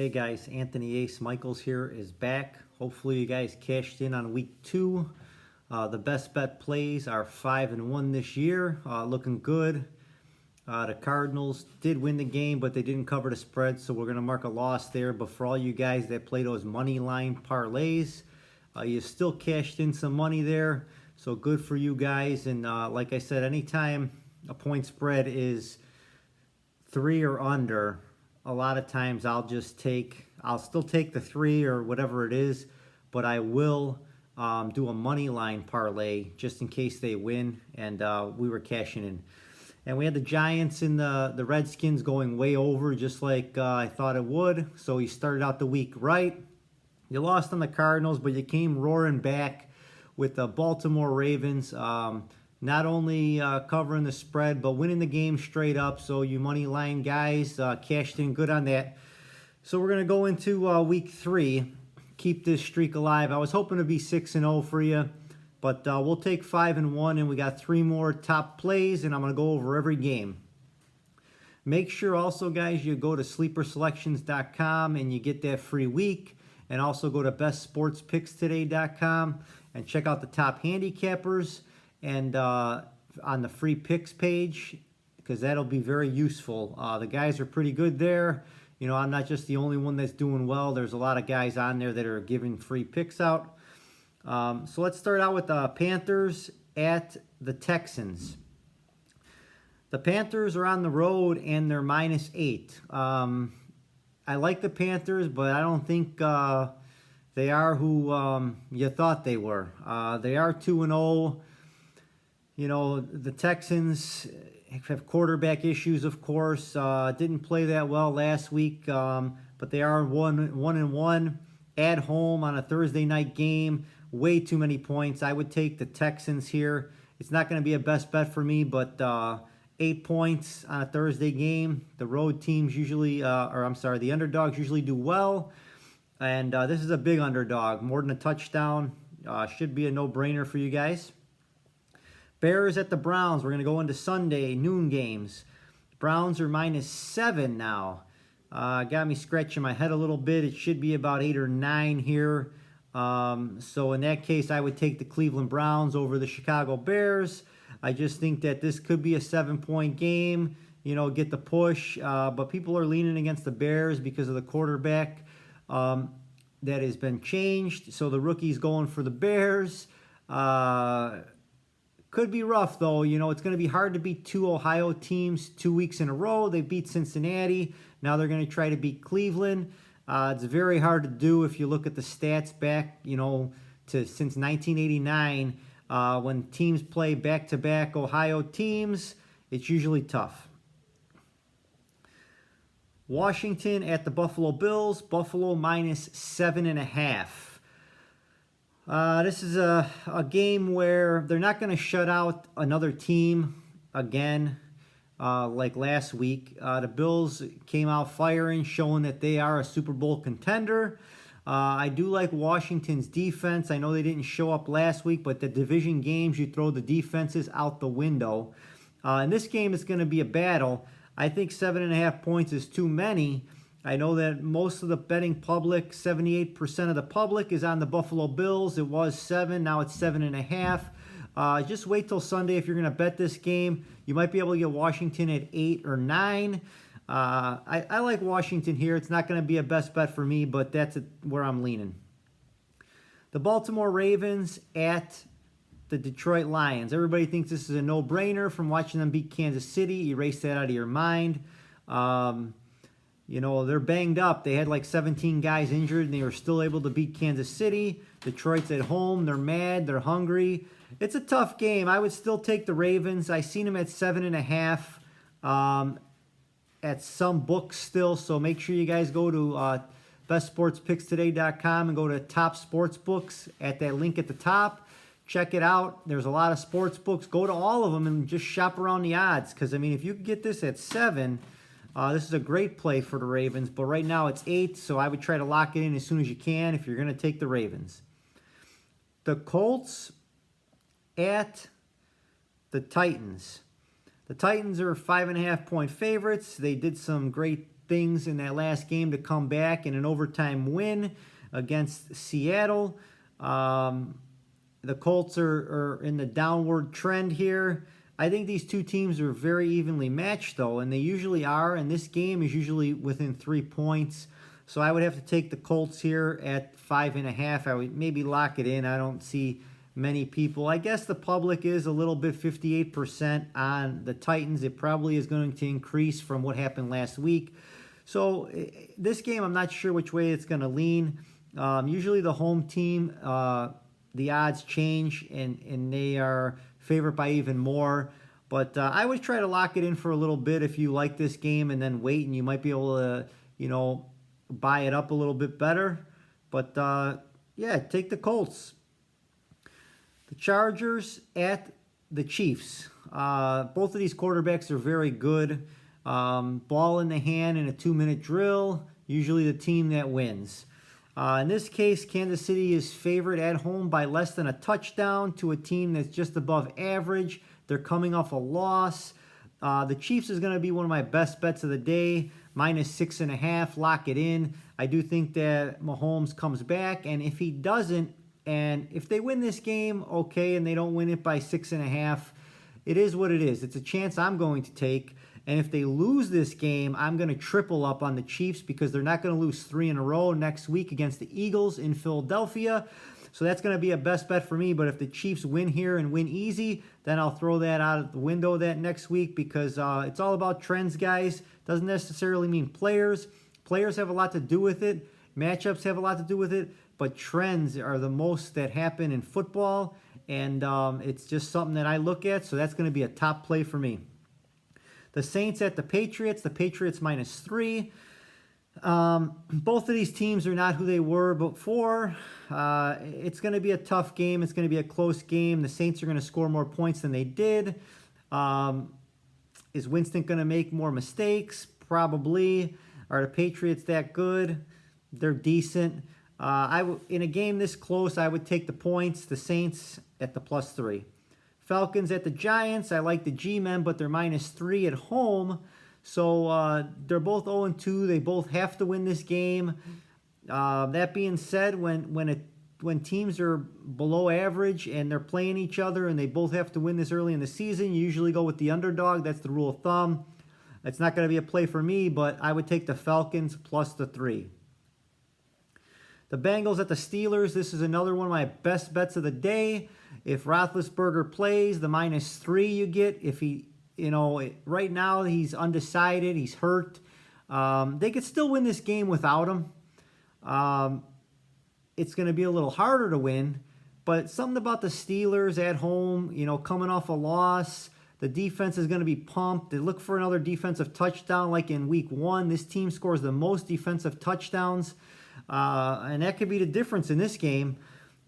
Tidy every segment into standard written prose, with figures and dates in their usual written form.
Hey guys, Anthony Ace Michaels here is back. Hopefully you guys cashed in on week 2. The best bet plays are 5-1 this year, looking good. The Cardinals did win the game, but they didn't cover the spread, so we're going to mark a loss there. But for all you guys that play those money line parlays, you still cashed in some money there, so good for you guys. And like I said, anytime a point spread is 3 or under, a lot of times I'll still take the 3 or whatever it is, but I will do a money line parlay just in case they win. And we were cashing in. And we had the Giants and the Redskins going way over, just like I thought it would. So you started out the week right. You lost on the Cardinals, but you came roaring back with the Baltimore Ravens. Not only covering the spread, but winning the game straight up. So you money line guys cashed in good on that. So we're going to go into week 3. Keep this streak alive. I was hoping to be 6-0 for you. But we'll take 5-1, and we got 3 more top plays, and I'm going to go over every game. Make sure also, guys, you go to sleeperselections.com and you get that free week. And also go to bestsportspickstoday.com and check out the top handicappers and on the free picks page, because that'll be very useful. The guys are pretty good there. You know, I'm not just the only one that's doing well. There's a lot of guys on there that are giving free picks out. So let's start out with the Panthers at the Texans. The Panthers are on the road and they're -8. I like the Panthers, but I don't think they are who you thought they were. They are 2-0. You know, the Texans have quarterback issues, of course. Didn't play that well last week, but they are 1-1 at home on a Thursday night game. Way too many points. I would take the Texans here. It's not going to be a best bet for me, but 8 points on a Thursday game. The road teams usually, the underdogs usually do well. And this is a big underdog, more than a touchdown. Should be a no-brainer for you guys. Bears at the Browns. We're going to go into Sunday noon games. Browns are -7 now. Got me scratching my head a little bit. It should be about 8 or 9 here. So in that case, I would take the Cleveland Browns over the Chicago Bears. I just think that this could be a 7-point game, you know, get the push. But people are leaning against the Bears because of the quarterback that has been changed. So the rookie's going for the Bears. Could be rough, though. You know, it's going to be hard to beat 2 Ohio teams 2 weeks in a row. They beat Cincinnati. Now they're going to try to beat Cleveland. It's very hard to do if you look at the stats back, you know, since 1989. When teams play back-to-back Ohio teams, it's usually tough. Washington at the Buffalo Bills. Buffalo -7.5. This is a game where they're not going to shut out another team again. Like last week, the Bills came out firing, showing that they are a Super Bowl contender. I do like Washington's defense. I know they didn't show up last week, but the division games, you throw the defenses out the window. In this game, it's going to be a battle. I think 7.5 points is too many. I know that most of the betting public, 78% of the public, is on the Buffalo Bills. It was 7, now it's 7.5. Just wait till Sunday if you're going to bet this game. You might be able to get Washington at 8 or 9. I like Washington here. It's not going to be a best bet for me, but that's where I'm leaning. The Baltimore Ravens at the Detroit Lions. Everybody thinks this is a no-brainer from watching them beat Kansas City. Erase that out of your mind. You know, they're banged up. They had like 17 guys injured, and they were still able to beat Kansas City. Detroit's at home. They're mad. They're hungry. It's a tough game. I would still take the Ravens. I seen them at 7.5 at some books still. So make sure you guys go to bestsportspickstoday.com and go to top sports books at that link at the top. Check it out. There's a lot of sports books. Go to all of them and just shop around the odds. Because, I mean, if you can get this at 7, this is a great play for the Ravens. But right now it's 8, so I would try to lock it in as soon as you can if you're going to take the Ravens. The Colts at the Titans. The Titans are 5.5-point favorites. They did some great things in that last game to come back in an overtime win against Seattle. The Colts are in the downward trend here. I think these two teams are very evenly matched, though, and they usually are, and this game is usually within 3 points. So I would have to take the Colts here at 5.5. I would maybe lock it in. I don't see many people. I guess the public is a little bit 58% on the Titans. It probably is going to increase from what happened last week. So this game, I'm not sure which way it's going to lean. Usually the home team, the odds change, and they are favored by even more. But I would try to lock it in for a little bit if you like this game, and then wait, and you might be able to, buy it up a little bit better. But, yeah, take the Colts. The Chargers at the Chiefs. Both of these quarterbacks are very good. Ball in the hand in a 2-minute drill, usually the team that wins. In this case, Kansas City is favored at home by less than a touchdown to a team that's just above average. They're coming off a loss. The Chiefs is going to be one of my best bets of the day. -6.5, lock it in. I do think that Mahomes comes back, and if he doesn't, and if they win this game, okay, and they don't win it by 6.5, it is what it is. It's a chance I'm going to take. And if they lose this game, I'm going to triple up on the Chiefs because they're not going to lose 3 in a row next week against the Eagles in Philadelphia. So that's going to be a best bet for me. But if the Chiefs win here and win easy, then I'll throw that out of the window that next week because it's all about trends, guys. Doesn't necessarily mean players. Players have a lot to do with it. Matchups have a lot to do with it. But trends are the most that happen in football. And it's just something that I look at. So that's going to be a top play for me. The Saints at the Patriots. The Patriots -3. Both of these teams are not who they were before. It's going to be a tough game. It's going to be a close game. The Saints are going to score more points than they did. Is Winston going to make more mistakes? Probably. Are the Patriots that good? They're decent. In a game this close, I would take the points. The Saints at the +3. Falcons at the Giants. I like the G-men, but they're -3 at home. So they're both 0-2. They both have to win this game. That being said, when teams are below average and they're playing each other and they both have to win this early in the season, you usually go with the underdog. That's the rule of thumb. It's not going to be a play for me, but I would take the Falcons +3. The Bengals at the Steelers. This is another one of my best bets of the day. If Roethlisberger plays, the -3 you get. If he, right now he's undecided, he's hurt. They could still win this game without him. It's going to be a little harder to win, but something about the Steelers at home, coming off a loss. The defense is going to be pumped. They look for another defensive touchdown like in week 1. This team scores the most defensive touchdowns, and that could be the difference in this game.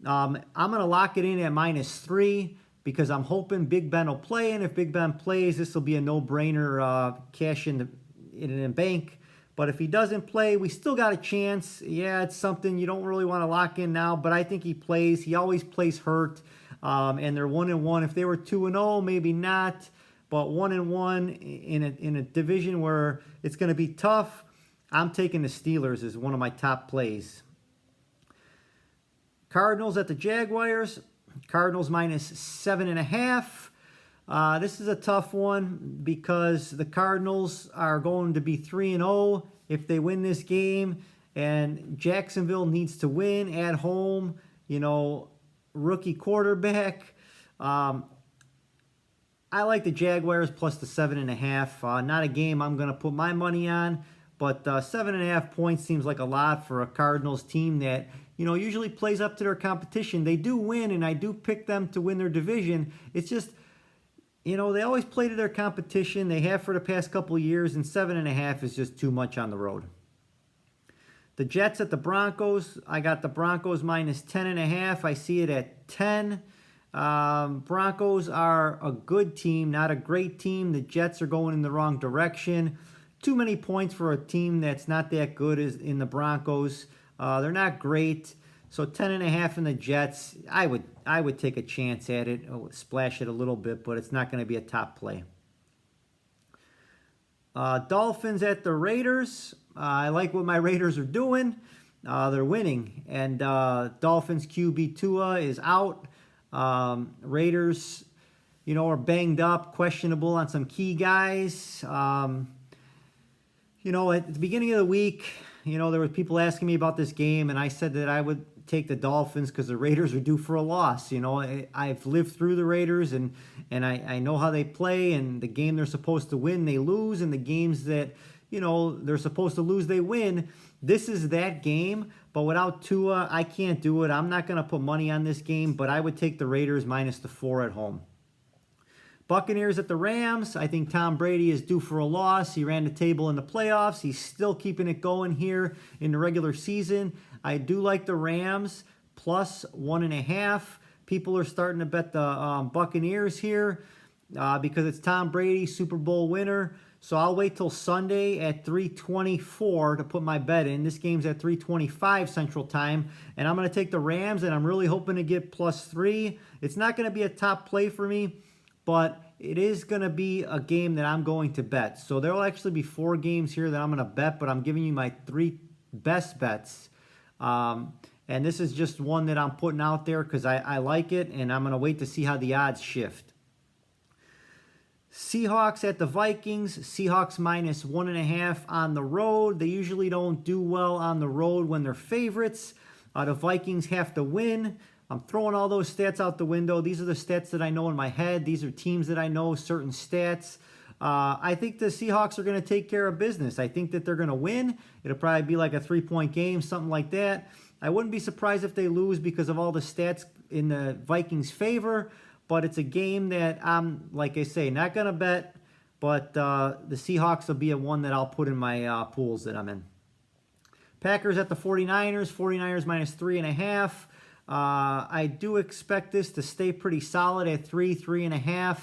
I'm going to lock it in at -3 because I'm hoping Big Ben will play, and if Big Ben plays, this will be a no-brainer cash in the bank. But if he doesn't play, we still got a chance. Yeah, it's something you don't really want to lock in now, but I think he plays. He always plays hurt, and they're 1-1. If they were 2-0, maybe not, but 1-1 in a division where it's going to be tough, I'm taking the Steelers as one of my top plays. Cardinals at the Jaguars. Cardinals -7.5. This is a tough one because the Cardinals are going to be 3-0 if they win this game, and Jacksonville needs to win at home. Rookie quarterback. I like the Jaguars plus the 7.5. Not a game I'm going to put my money on, but 7.5 points seems like a lot for a Cardinals team that usually plays up to their competition. They do win, and I do pick them to win their division. It's just, they always play to their competition. They have for the past couple of years, and 7.5 is just too much on the road. The Jets at the Broncos. I got the Broncos -10.5. I see it at 10. Broncos are a good team, not a great team. The Jets are going in the wrong direction. Too many points for a team that's not that good as in the Broncos. They're not great. So 10.5 in the Jets. I would take a chance at it, splash it a little bit, but it's not going to be a top play. Dolphins at the Raiders. I like what my Raiders are doing. They're winning. And Dolphins QB Tua is out. Raiders, are banged up, questionable on some key guys. At the beginning of the week, there were people asking me about this game, and I said that I would take the Dolphins because the Raiders are due for a loss. I've lived through the Raiders, and I know how they play, and the game they're supposed to win, they lose, and the games that, they're supposed to lose, they win. This is that game, but without Tua, I can't do it. I'm not going to put money on this game, but I would take the Raiders minus the 4 at home. Buccaneers at the Rams. I think Tom Brady is due for a loss. He ran the table in the playoffs. He's still keeping it going here in the regular season. I do like the Rams plus 1.5. People are starting to bet the Buccaneers here because it's Tom Brady, Super Bowl winner. So I'll wait till Sunday at 3:24 to put my bet in. This game's at 3:25 Central Time, and I'm going to take the Rams, and I'm really hoping to get +3. It's not going to be a top play for me, but it is going to be a game that I'm going to bet. So there will actually be 4 games here that I'm going to bet, but I'm giving you my 3 best bets. And this is just one that I'm putting out there because I like it, and I'm going to wait to see how the odds shift. Seahawks at the Vikings. Seahawks minus 1.5 on the road. They usually don't do well on the road when they're favorites. The Vikings have to win. I'm throwing all those stats out the window. These are the stats that I know in my head. These are teams that I know, certain stats. I think the Seahawks are going to take care of business. I think that they're going to win. It'll probably be like a 3-point game, something like that. I wouldn't be surprised if they lose because of all the stats in the Vikings' favor. But it's a game that I'm, like I say, not going to bet. But the Seahawks will be a one that I'll put in my pools that I'm in. Packers at the 49ers. 49ers minus 3.5. I do expect this to stay pretty solid at 3.5.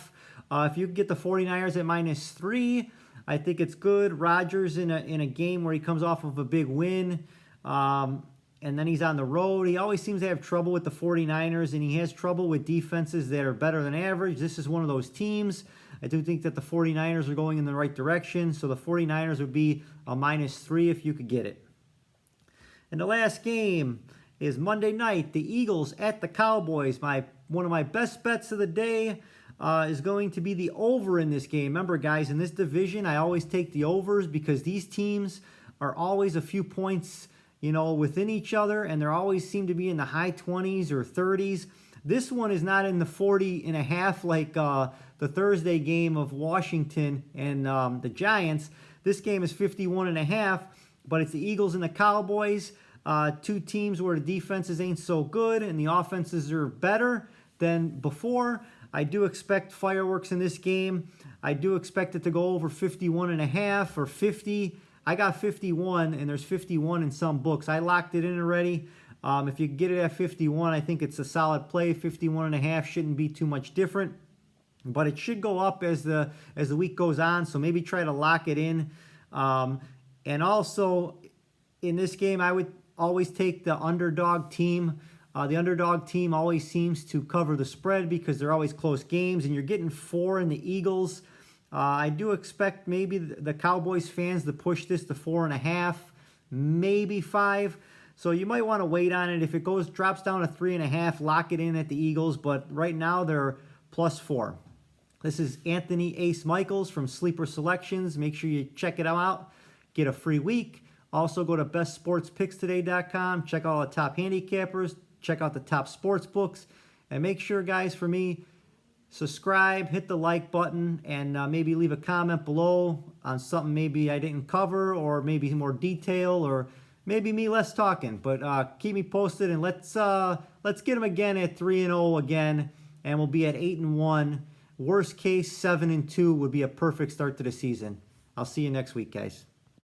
If you get the 49ers at minus 3, I think it's good. Rodgers in a game where he comes off of a big win, and then he's on the road. He always seems to have trouble with the 49ers, and he has trouble with defenses that are better than average. This is one of those teams. I do think that the 49ers are going in the right direction, so the 49ers would be a minus 3 if you could get it. And the last game is Monday night, the Eagles at the Cowboys. One of my best bets of the day is going to be the over in this game. Remember, guys, in this division, I always take the overs because these teams are always a few points, within each other, and they always seem to be in the high 20s or 30s. This one is not in the 40.5 like the Thursday game of Washington and the Giants. This game is 51.5, but it's the Eagles and the Cowboys. 2 teams where the defenses ain't so good and the offenses are better than before. I do expect fireworks in this game. I do expect it to go over 51.5 or 50. I got 51, and there's 51 in some books. I locked it in already. If you get it at 51, I think it's a solid play. 51.5 shouldn't be too much different, but it should go up as the week goes on. So maybe try to lock it in. And also in this game, I would always take the underdog team. The underdog team always seems to cover the spread because they're always close games, and you're getting 4 in the Eagles. I do expect maybe the Cowboys fans to push this to 4.5, maybe 5. So you might want to wait on it. If it drops down to 3.5, lock it in at the Eagles. But right now they're +4. This is Anthony Ace Michaels from Sleeper Selections. Make sure you check it out. Get a free week. Also go to bestsportspickstoday.com. Check all the top handicappers. Check out the top sports books. And make sure, guys, for me, subscribe, hit the like button, and maybe leave a comment below on something maybe I didn't cover, or maybe more detail, or maybe me less talking. But keep me posted, and let's get them again at 3-0 again, and we'll be at 8-1. Worst case, 7-2 would be a perfect start to the season. I'll see you next week, guys.